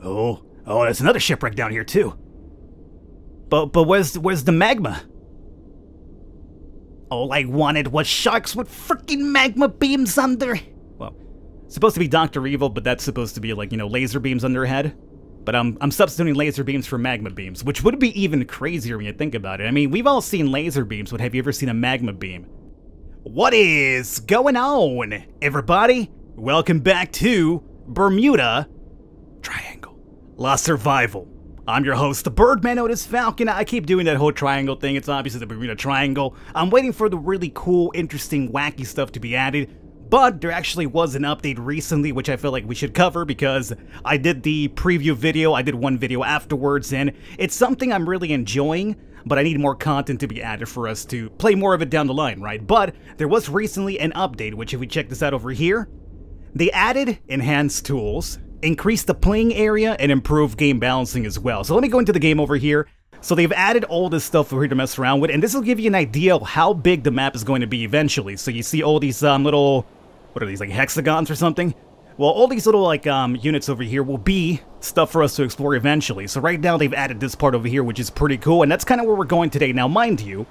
Oh, there's another shipwreck down here too. But where's the magma? All I wanted was sharks with freaking magma beams under. Well, it's supposed to be Dr. Evil, but that's supposed to be like, you know, laser beams under her head. But I'm substituting laser beams for magma beams, which would be even crazier when you think about it. I mean, we've all seen laser beams, but have you ever seen a magma beam? What is going on, everybody? Welcome back to Bermuda Triangle Lost Survival. I'm your host, the Birdman, Falcon. I keep doing that whole triangle thing. It's obviously the Bermuda Triangle. I'm waiting for the really cool, interesting, wacky stuff to be added. But there actually was an update recently, which I feel like we should cover because I did the preview video, I did one video afterwards, and it's something I'm really enjoying, but I need more content to be added for us to play more of it down the line, right? But there was recently an update, which if we check this out over here, they added enhanced tools, increased the playing area, and improved game balancing as well. So let me go into the game over here. So they've added all this stuff over here to mess around with, and this will give you an idea of how big the map is going to be eventually. So you see all these little... what are these, like hexagons or something? Well, all these little, like, units over here will be stuff for us to explore eventually. So right now, they've added this part over here, which is pretty cool, and that's kind of where we're going today. Now, mind you,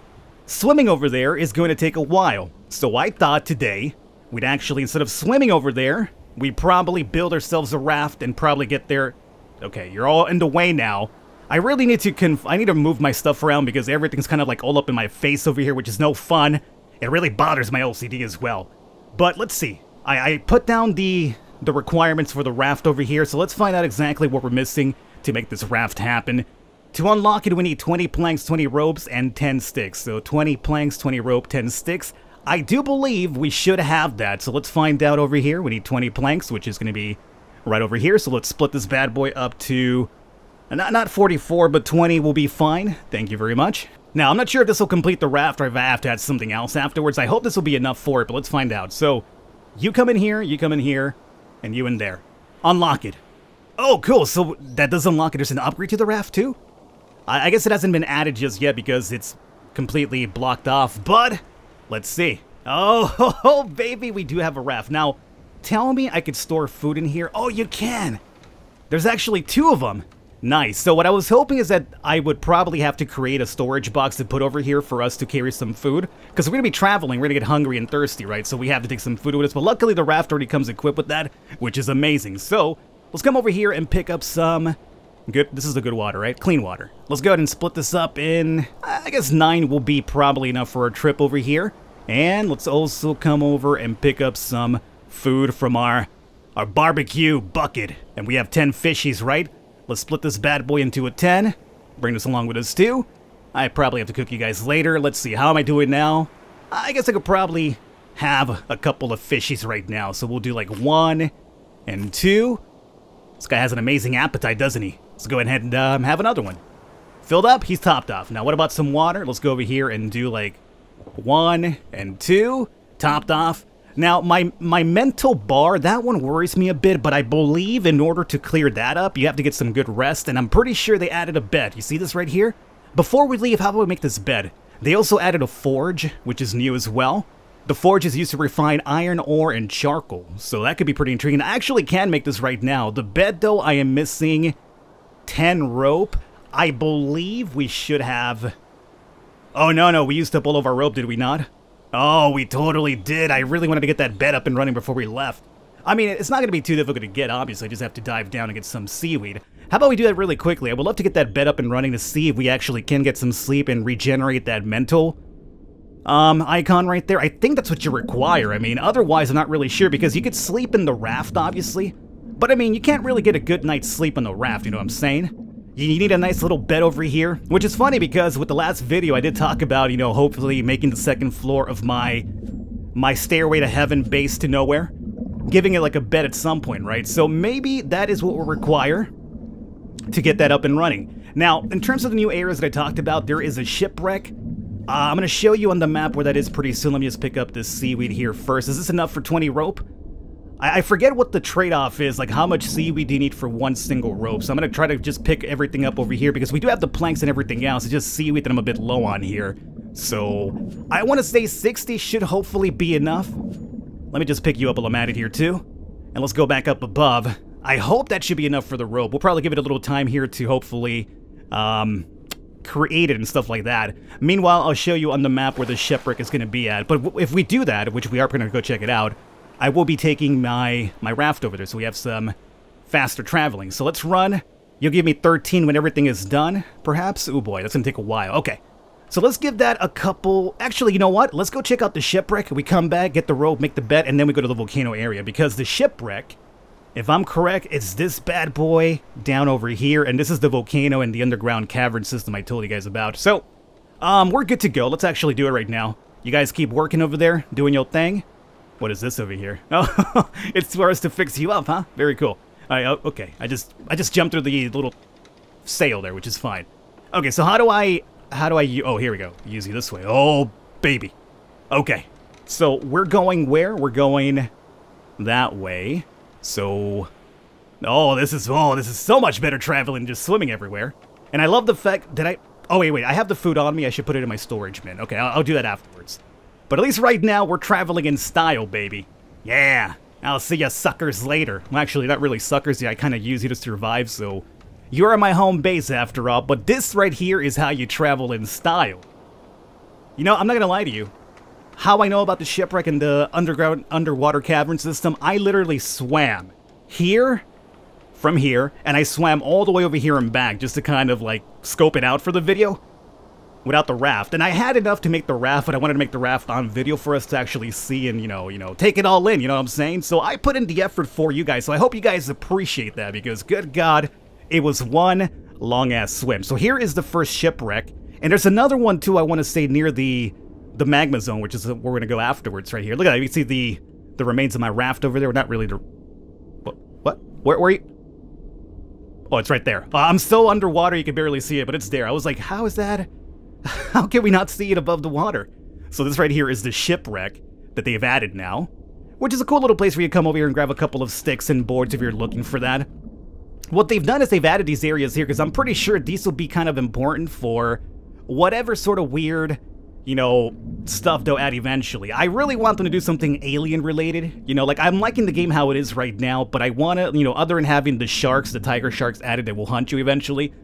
swimming over there is going to take a while. So I thought today, we'd actually, instead of swimming over there, we'd probably build ourselves a raft and probably get there. Okay, you're all in the way now. I really need to I need to move my stuff around because everything's kind of, like, all up in my face over here, which is no fun. It really bothers my OCD as well. But let's see. I put down the requirements for the raft over here, so let's find out exactly what we're missing to make this raft happen. To unlock it, we need 20 planks, 20 ropes, and 10 sticks. So 20 planks, 20 rope, 10 sticks. I do believe we should have that, so let's find out over here. We need 20 planks, which is going to be right over here, so let's split this bad boy up to... Not 44, but 20 will be fine. Thank you very much. Now, I'm not sure if this will complete the raft or if I have to add something else afterwards. I hope this will be enough for it, but let's find out. So, you come in here, and you in there. Unlock it. Oh, cool. So, that does unlock it. There's an upgrade to the raft, too? I guess it hasn't been added just yet because it's completely blocked off, but let's see. Oh, baby, we do have a raft. Now, tell me I could store food in here. Oh, you can. There's actually 2 of them. Nice. So what I was hoping is that I would probably have to create a storage box to put over here for us to carry some food. Because we're going to be traveling, we're going to get hungry and thirsty, right? So we have to take some food with us. But luckily the raft already comes equipped with that, which is amazing. So let's come over here and pick up some... good. This is the good water, right? Clean water. Let's go ahead and split this up in... I guess 9 will be probably enough for our trip over here. And let's also come over and pick up some food from our barbecue bucket. And we have 10 fishies, right? Let's split this bad boy into a 10. Bring this along with us too. I probably have to cook you guys later. Let's see, how am I doing now? I guess I could probably have a couple of fishies right now. So we'll do like 1 and 2. This guy has an amazing appetite, doesn't he? Let's go ahead and have another one. Filled up, he's topped off. Now what about some water? Let's go over here and do like 1 and 2. Topped off. Now, my mental bar, that one worries me a bit, but I believe in order to clear that up, you have to get some good rest, and I'm pretty sure they added a bed. You see this right here? Before we leave, how about we make this bed? They also added a forge, which is new as well. The forge is used to refine iron ore and charcoal, so that could be pretty intriguing. I actually can make this right now. The bed, though, I am missing 10 rope. I believe we should have... oh, no, we used up all of our rope, did we not? Oh, we totally did. I really wanted to get that bed up and running before we left. I mean, it's not going to be too difficult to get, obviously. I just have to dive down and get some seaweed. How about we do that really quickly? I would love to get that bed up and running to see if we actually can get some sleep and regenerate that mental icon right there. I think that's what you require. I mean, otherwise, I'm not really sure because you could sleep in the raft, obviously. But, I mean, you can't really get a good night's sleep on the raft, you know what I'm saying? You need a nice little bed over here, which is funny because with the last video I did talk about, you know, hopefully making the second floor of my stairway to heaven base to nowhere, giving it like a bed at some point, right? So maybe that is what we'll require to get that up and running. Now, in terms of the new areas that I talked about, there is a shipwreck. I'm going to show you on the map where that is pretty soon. Let me just pick up this seaweed here first. Is this enough for 20 rope? I forget what the trade-off is, like how much seaweed do you need for 1 single rope. So I'm going to try to just pick everything up over here because we do have the planks and everything else. It's just seaweed that I'm a bit low on here. So I want to say 60 should hopefully be enough. Let me just pick you up while I'm at it here too. And let's go back up above. I hope that should be enough for the rope. We'll probably give it a little time here to hopefully create it and stuff like that. Meanwhile, I'll show you on the map where the shipwreck is going to be at. But if we do that, which we are going to go check it out, I will be taking my raft over there, so we have some faster traveling. So let's run. You'll give me 13 when everything is done, perhaps? Oh boy, that's going to take a while. Okay. So let's give that a couple... Actually, you know what? Let's go check out the shipwreck. We come back, get the rope, make the bet, and then we go to the volcano area. Because the shipwreck, if I'm correct, it's this bad boy down over here. And this is the volcano and the underground cavern system I told you guys about. So, we're good to go. Let's actually do it right now. You guys keep working over there, doing your thing. What is this over here? Oh, it's for us to fix you up, huh? Very cool. All right, okay. I just jumped through the little sail there, which is fine. Okay, so how do I... Oh, here we go. Use you this way. Oh, baby. Okay. So, we're going where? We're going that way. So... Oh, this is so much better traveling than just swimming everywhere. And I love the fact that Oh, wait. I have the food on me. I should put it in my storage bin. Okay, I'll do that afterwards. But at least right now, we're traveling in style, baby. Yeah. I'll see ya suckers later. Well, actually, not really suckers. Yeah, I kind of use you to survive, so... You're my home base, after all, but this right here is how you travel in style. You know, I'm not gonna lie to you. How I know about the shipwreck and the underwater cavern system, I literally swam here, from here, and I swam all the way over here and back just to kind of, like, scope it out for the video without the raft. And I had enough to make the raft, but I wanted to make the raft on video for us to actually see and, you know, take it all in, you know what I'm saying? So I put in the effort for you guys, so I hope you guys appreciate that, because good God... It was one long-ass swim. So here is the first shipwreck. And there's another one, too, I want to say, near the magma zone, which is where we're going to go afterwards right here. Look at that. You can see the remains of my raft over there. Not really the... What? Where are you? Oh, it's right there. I'm so underwater you can barely see it, but it's there. I was like, how is that? How can we not see it above the water? So this right here is the shipwreck that they've added now, which is a cool little place where you come over here and grab a couple of sticks and boards if you're looking for that. What they've done is they've added these areas here because I'm pretty sure these will be kind of important for whatever sort of weird, you know, stuff they'll add eventually. I really want them to do something alien related. You know, like I'm liking the game how it is right now, but I want to, you know, other than having the sharks, the tiger sharks added that will hunt you eventually,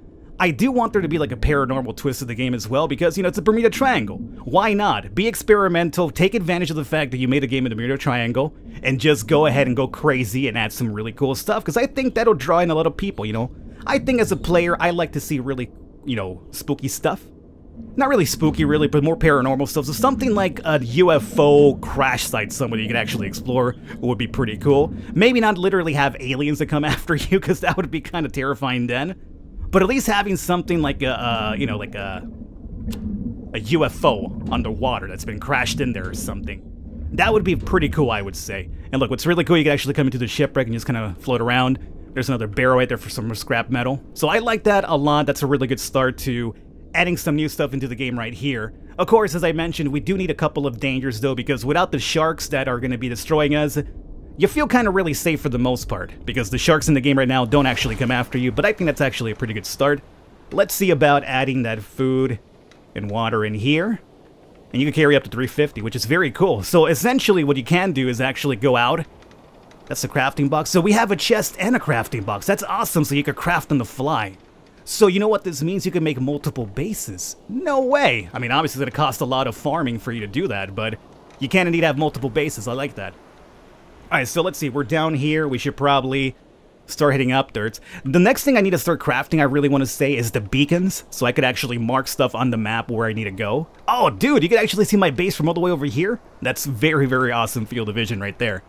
I do want there to be like a paranormal twist to the game as well because, you know, it's a Bermuda Triangle. Why not? Be experimental, take advantage of the fact that you made a game in the Bermuda Triangle, and just go ahead and go crazy and add some really cool stuff, because I think that'll draw in a lot of people, you know? I think as a player, I like to see really, you know, spooky stuff. Not really spooky, really, but more paranormal stuff. So something like a UFO crash site somewhere you can actually explore would be pretty cool. Maybe not literally have aliens that come after you, because that would be kind of terrifying then. But at least having something like a, you know, like a UFO underwater that's been crashed in there or something. That would be pretty cool, I would say. And look, what's really cool, you can actually come into the shipwreck and just kind of float around. There's another barrel right there for some scrap metal. So I like that a lot. That's a really good start to adding some new stuff into the game right here. Of course, as I mentioned, we do need a couple of dangers, though, because without the sharks that are going to be destroying us, you feel kind of really safe for the most part, because the sharks in the game right now don't actually come after you, but I think that's actually a pretty good start. Let's see about adding that food and water in here. And you can carry up to 350, which is very cool. So essentially what you can do is actually go out. That's the crafting box. So we have a chest and a crafting box. That's awesome, so you can craft on the fly. So you know what this means? You can make multiple bases. No way! I mean, obviously it's going to cost a lot of farming for you to do that, but you can indeed have multiple bases. I like that. Alright, so let's see. We're down here. We should probably start heading upwards. The next thing I need to start crafting, I really want to say, is the beacons, so I could actually mark stuff on the map where I need to go. Oh, dude, you can actually see my base from all the way over here? That's very, very awesome field of vision right there.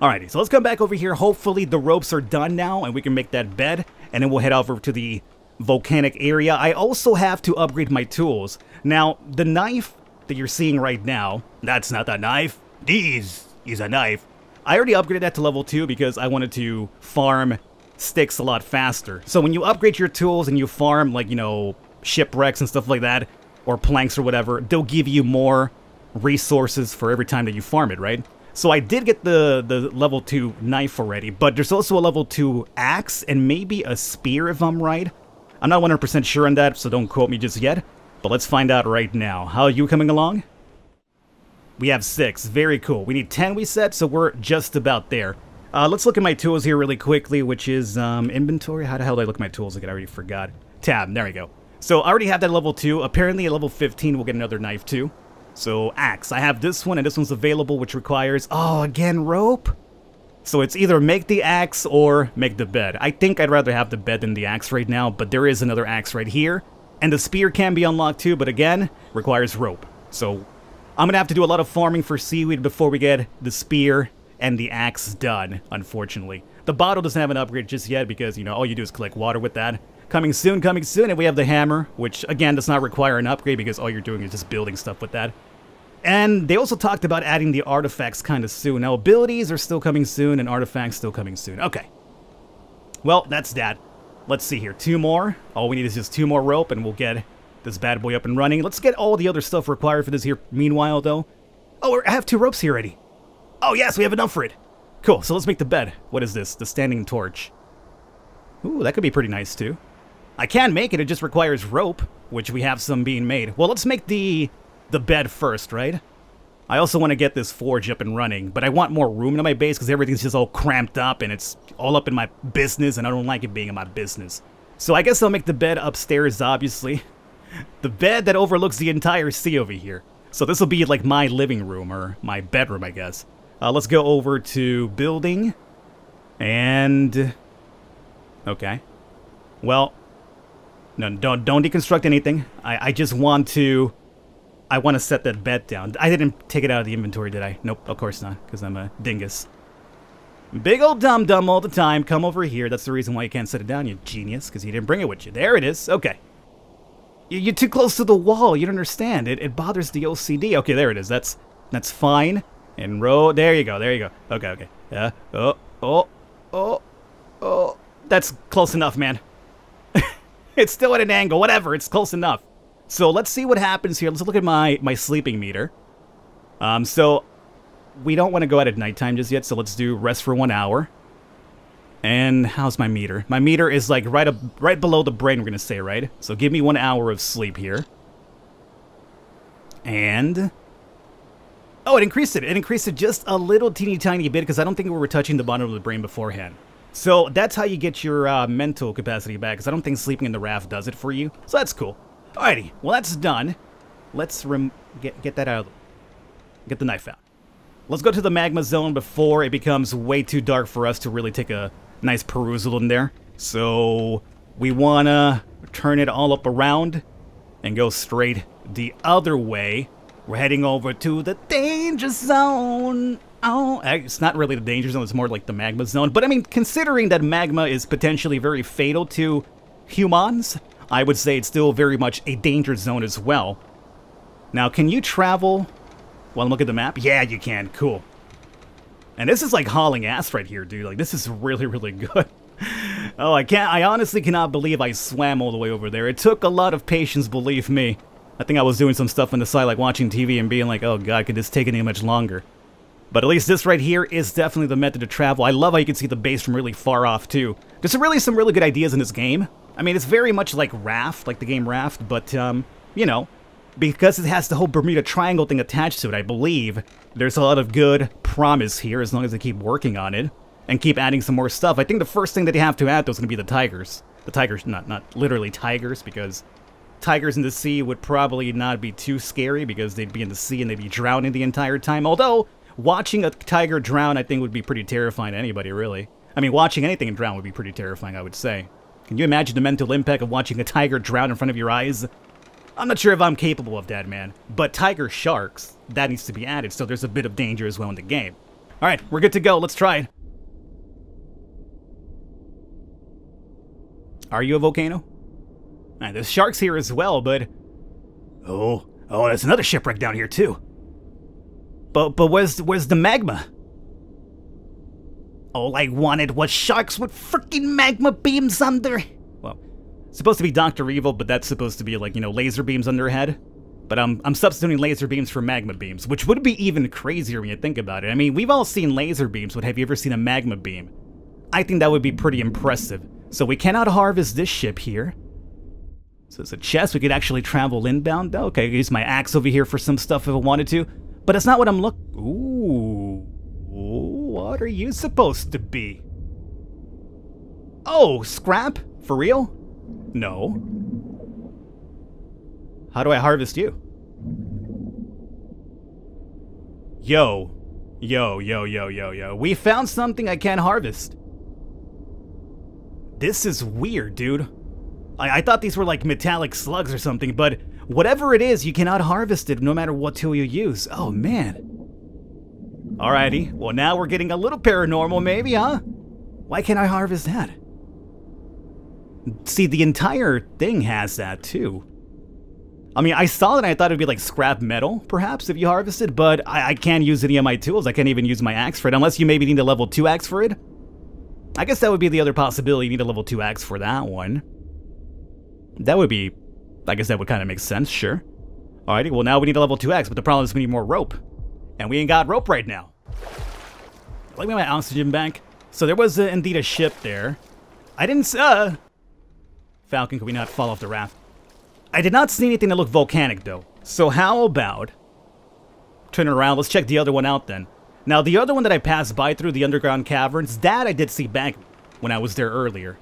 Alrighty, so let's come back over here. Hopefully the ropes are done now, and we can make that bed, and then we'll head over to the volcanic area. I also have to upgrade my tools. Now, the knife that you're seeing right now, that's not a knife. This is a knife. I already upgraded that to level 2 because I wanted to farm sticks a lot faster. So when you upgrade your tools and you farm, like, you know, shipwrecks and stuff like that, or planks or whatever, they'll give you more resources for every time that you farm it, right? So I did get the level 2 knife already, but there's also a level 2 axe and maybe a spear if I'm right. I'm not 100% sure on that, so don't quote me just yet, but let's find out right now. How are you coming along? We have 6. Very cool. We need 10, we said, so we're just about there. Let's look at my tools here really quickly, which is inventory. How the hell do I look at my tools again? I already forgot. Tab, there we go. So I already have that at level 2. Apparently at level 15 we'll get another knife too. So axe, I have this one, and this one's available, which requires, oh, again, rope? So it's either make the axe or make the bed. I think I'd rather have the bed than the axe right now, but there is another axe right here. And the spear can be unlocked too, but again, requires rope. So I'm gonna have to do a lot of farming for seaweed before we get the spear and the axe done, unfortunately. The bottle doesn't have an upgrade just yet because, you know, all you do is collect water with that. Coming soon, and we have the hammer, which, again, does not require an upgrade because all you're doing is just building stuff with that. And they also talked about adding the artifacts kind of soon. Now, abilities are still coming soon, and artifacts still coming soon. Okay. Well, that's that. Let's see here. 2 more. All we need is just 2 more rope, and we'll get this bad boy up and running. Let's get all the other stuff required for this here meanwhile, though. Oh, I have 2 ropes here already. Oh, yes, we have enough for it. Cool, so let's make the bed. What is this? The standing torch. Ooh, that could be pretty nice, too. I can make it, it just requires rope, which we have some being made. Well, let's make the bed first, right? I also want to get this forge up and running, but I want more room in my base because everything's just all cramped up and it's all up in my business, and I don't like it being in my business. So I guess I'll make the bed upstairs, obviously. The bed that overlooks the entire sea over here. So this will be like my living room, or my bedroom, I guess. Let's go over to building, and... okay. Well... no, don't deconstruct anything. I just want to... I want to set that bed down. I didn't take it out of the inventory, did I? Nope, of course not, because I'm a dingus. Big old dum-dum all the time. Come over here. That's the reason why you can't set it down, you genius, because you didn't bring it with you. There it is. Okay. You're too close to the wall. You don't understand. It bothers the OCD. Okay, there it is. That's fine. And row. There you go. There you go. Okay, okay. Yeah. Oh. That's close enough, man. It's still at an angle. Whatever. It's close enough. So let's see what happens here. Let's look at my sleeping meter. So we don't want to go out at nighttime just yet. So let's do rest for 1 hour. And how's my meter? My meter is like right below the brain, we're gonna say, right? So give me 1 hour of sleep here. And oh, it increased it. It increased it just a little teeny tiny bit because I don't think we were touching the bottom of the brain beforehand. So that's how you get your mental capacity back, because I don't think sleeping in the raft does it for you. So that's cool. Alrighty, well that's done. Let's get that out. Get the knife out. Let's go to the magma zone before it becomes way too dark for us to really take a nice perusal in there. So we wanna turn it all up around and go straight the other way. We're heading over to the danger zone. Oh, it's not really the danger zone, it's more like the magma zone. But I mean, considering that magma is potentially very fatal to humans, I would say it's still very much a danger zone as well. Now, can you travel while I'm looking at the map? Yeah, you can. Cool. And this is like hauling ass right here, dude. Like, this is really, really good. Oh, I honestly cannot believe I swam all the way over there. It took a lot of patience, believe me. I think I was doing some stuff on the side, like watching TV and being like, oh god, could this take any much longer? But at least this right here is definitely the method to travel. I love how you can see the base from really far off, too. There's really some really good ideas in this game. I mean, it's very much like Raft, like the game Raft, but, you know, because it has the whole Bermuda Triangle thing attached to it, I believe there's a lot of good promise here as long as they keep working on it and keep adding some more stuff. I think the first thing that they have to add, though, is going to be the tigers. The tigers, not literally tigers, because tigers in the sea would probably not be too scary because they'd be in the sea and they'd be drowning the entire time. Although, watching a tiger drown, I think, would be pretty terrifying to anybody, really. I mean, watching anything drown would be pretty terrifying, I would say. Can you imagine the mental impact of watching a tiger drown in front of your eyes? I'm not sure if I'm capable of that, man. But tiger sharks, that needs to be added, so there's a bit of danger as well in the game. Alright, we're good to go. Let's try it. Are you a volcano? Alright, there's sharks here as well, but... Oh, there's another shipwreck down here, too. But where's the magma? All I wanted was sharks with freaking magma beams under. Well, it's supposed to be Dr. Evil, but that's supposed to be like, you know, laser beams under her head. But I'm substituting laser beams for magma beams, which would be even crazier when you think about it. I mean, we've all seen laser beams, but have you ever seen a magma beam? I think that would be pretty impressive. So we cannot harvest this ship here. So it's a chest. We could actually travel inbound. Okay, use my axe over here for some stuff if I wanted to. But it's not what I'm looking... Ooh, What are you supposed to be? Oh, scrap? For real? No. How do I harvest you? Yo. Yo. We found something I can't harvest. This is weird, dude. I thought these were like metallic slugs or something, but whatever it is, you cannot harvest it no matter what tool you use. Oh, man. Alrighty. Well, now we're getting a little paranormal, maybe, huh? Why can't I harvest that? See, the entire thing has that, too. I mean, I saw it and I thought it'd be like scrap metal, perhaps, if you harvested, but I can't use any of my tools. I can't even use my axe for it, unless you maybe need a level 2 axe for it. I guess that would be the other possibility. You need a level 2 axe for that one. That would be... I guess that would kind of make sense, sure. Alrighty, well now we need a level 2 axe, but the problem is we need more rope. And we ain't got rope right now. Let me get my oxygen back. So there was indeed a ship there. I didn't... Falcon, could we not fall off the raft? I did not see anything that looked volcanic, though. So how about... turn it around, let's check the other one out then. Now, the other one that I passed by through the underground caverns, that I did see back when I was there earlier.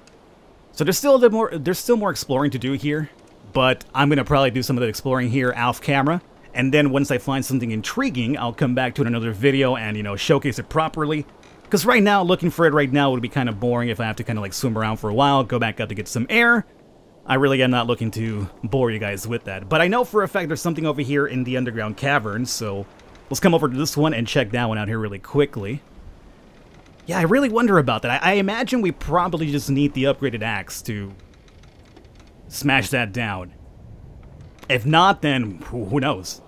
So there's still more exploring to do here, but I'm gonna probably do some of the exploring here off camera, and then once I find something intriguing, I'll come back to another video and, you know, showcase it properly. Because right now, looking for it right now would be kind of boring if I have to kind of like swim around for a while, go back up to get some air. I really am not looking to bore you guys with that. But I know for a fact there's something over here in the underground caverns, so let's come over to this one and check that one out here really quickly. Yeah, I really wonder about that. I imagine we probably just need the upgraded axe to smash that down. If not, then who knows?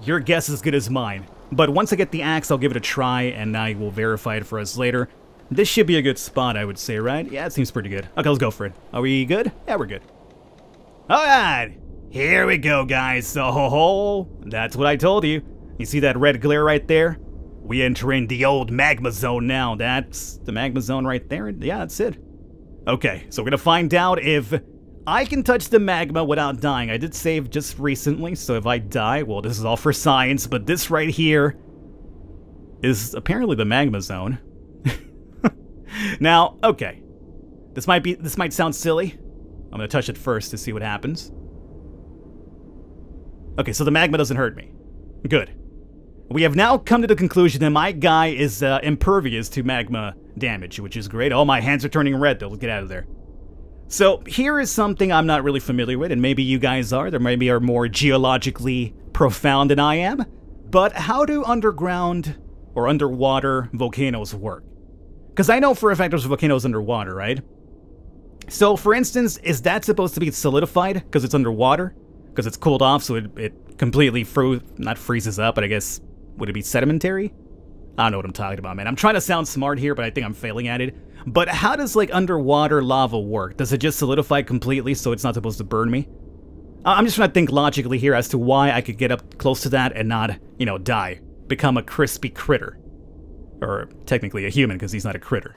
Your guess is as good as mine. But once I get the axe, I'll give it a try, and I will verify it for us later. This should be a good spot, I would say, right? Yeah, it seems pretty good. Okay, let's go for it. Are we good? Yeah, we're good. Alright, here we go, guys. So, that's what I told you. You see that red glare right there? We entering the old magma zone now. That's the magma zone right there. Yeah, that's it. Okay, so we're gonna find out if I can touch the magma without dying. I did save just recently, so if I die, well, this is all for science, but this right here is apparently the magma zone. Now, okay. This might sound silly. I'm gonna touch it first to see what happens. Okay, so the magma doesn't hurt me. Good. We have now come to the conclusion that my guy is impervious to magma damage, which is great. Oh, my hands are turning red, though. Let's get out of there. So, here is something I'm not really familiar with, and maybe you guys are. There maybe are more geologically profound than I am. But how do underground or underwater volcanoes work? Because I know for a fact there's volcanoes underwater, right? So, for instance, is that supposed to be solidified because it's underwater? Because it's cooled off, so it completely not freezes up, but I guess, would it be sedimentary? I don't know what I'm talking about, man. I'm trying to sound smart here, but I think I'm failing at it. But how does, like, underwater lava work? Does it just solidify completely so it's not supposed to burn me? I'm just trying to think logically here as to why I could get up close to that and not, you know, die. Become a crispy critter. Or technically a human, because he's not a critter.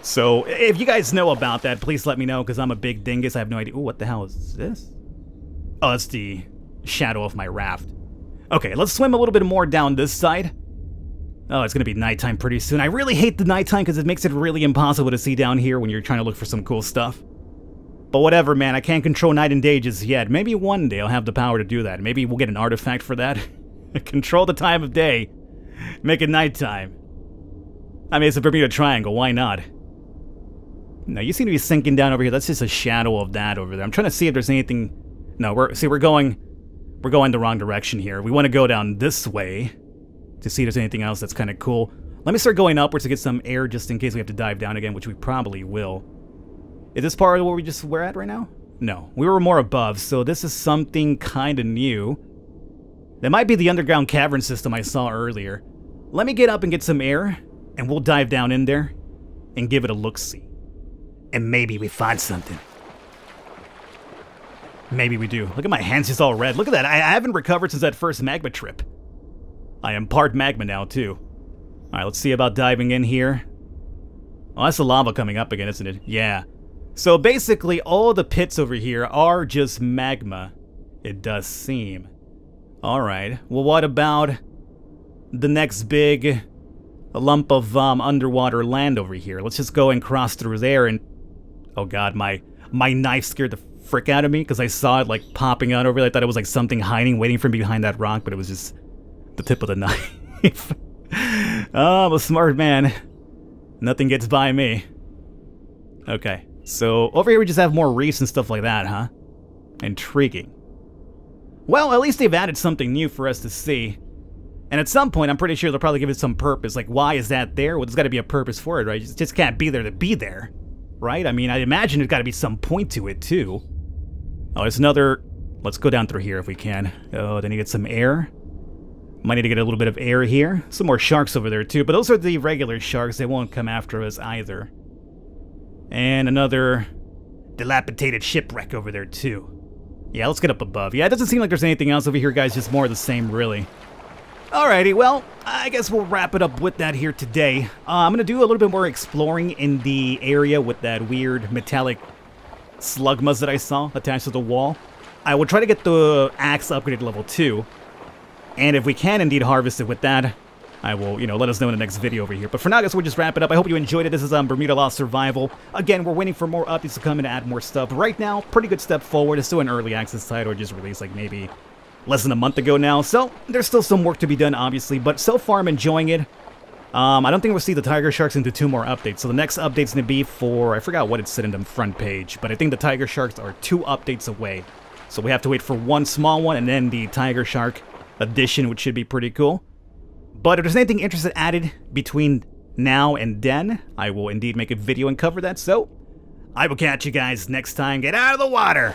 So, if you guys know about that, please let me know, because I'm a big dingus. I have no idea. Ooh, what the hell is this? Oh, it's the shadow of my raft. Okay, let's swim a little bit more down this side. Oh, it's gonna be nighttime pretty soon. I really hate the nighttime because it makes it really impossible to see down here when you're trying to look for some cool stuff. But whatever, man. I can't control night and day just yet. Maybe one day I'll have the power to do that. Maybe we'll get an artifact for that. Control the time of day. Make it nighttime. I mean, it's a Bermuda Triangle. Why not? No, you seem to be sinking down over here. That's just a shadow of that over there. I'm trying to see if there's anything... No, we're going the wrong direction here. We want to go down this way to see if there's anything else that's kind of cool. Let me start going upwards to get some air just in case we have to dive down again, which we probably will. Is this part of where we're at right now? No, we were more above, so this is something kind of new. That might be the underground cavern system I saw earlier. Let me get up and get some air, and we'll dive down in there and give it a look-see. And maybe we find something. Maybe we do. Look at my hands, just all red. Look at that. I haven't recovered since that first magma trip. I am part magma now, too. Alright, let's see about diving in here. Oh, that's the lava coming up again, isn't it? Yeah. So basically, all the pits over here are just magma. It does seem. Alright. Well, what about the next big a lump of underwater land over here. Let's just go and cross through there and... Oh god, my knife scared the frick out of me because I saw it like popping out over there. I thought it was like something hiding, waiting for me behind that rock, but it was just the tip of the knife. Oh, I'm a smart man. Nothing gets by me. Okay, so over here we just have more reefs and stuff like that, huh? Intriguing. Well, at least they've added something new for us to see. And at some point, I'm pretty sure they'll probably give it some purpose. Like, why is that there? Well, there's got to be a purpose for it, right? It just can't be there to be there, right? I mean, I imagine there's got to be some point to it, too. Oh, there's another... Let's go down through here if we can. Oh, then you get some air. Might need to get a little bit of air here. Some more sharks over there, too. But those are the regular sharks. They won't come after us either. And another dilapidated shipwreck over there, too. Yeah, let's get up above. Yeah, it doesn't seem like there's anything else over here, guys. Just more of the same, really. Alrighty, well, I guess we'll wrap it up with that here today. I'm going to do a little bit more exploring in the area with that weird metallic slugmas that I saw attached to the wall. I will try to get the axe upgraded to level 2. And if we can indeed harvest it with that, I will, let us know in the next video over here. But for now, I guess we'll just wrap it up. I hope you enjoyed it. This is Bermuda Lost Survival. Again, we're waiting for more updates to come in to add more stuff. But right now, pretty good step forward. It's still an early access title, or just released like maybe less than a month ago now. So there's still some work to be done, obviously. But so far, I'm enjoying it. I don't think we'll see the tiger sharks into 2 more updates. So the next update's going to be for, I forgot what it said in the front page. But I think the tiger sharks are 2 updates away. So we have to wait for 1 small one and then the tiger shark edition, which should be pretty cool. But if there's anything interesting added between now and then, I will indeed make a video and cover that. So I will catch you guys next time. Get out of the water!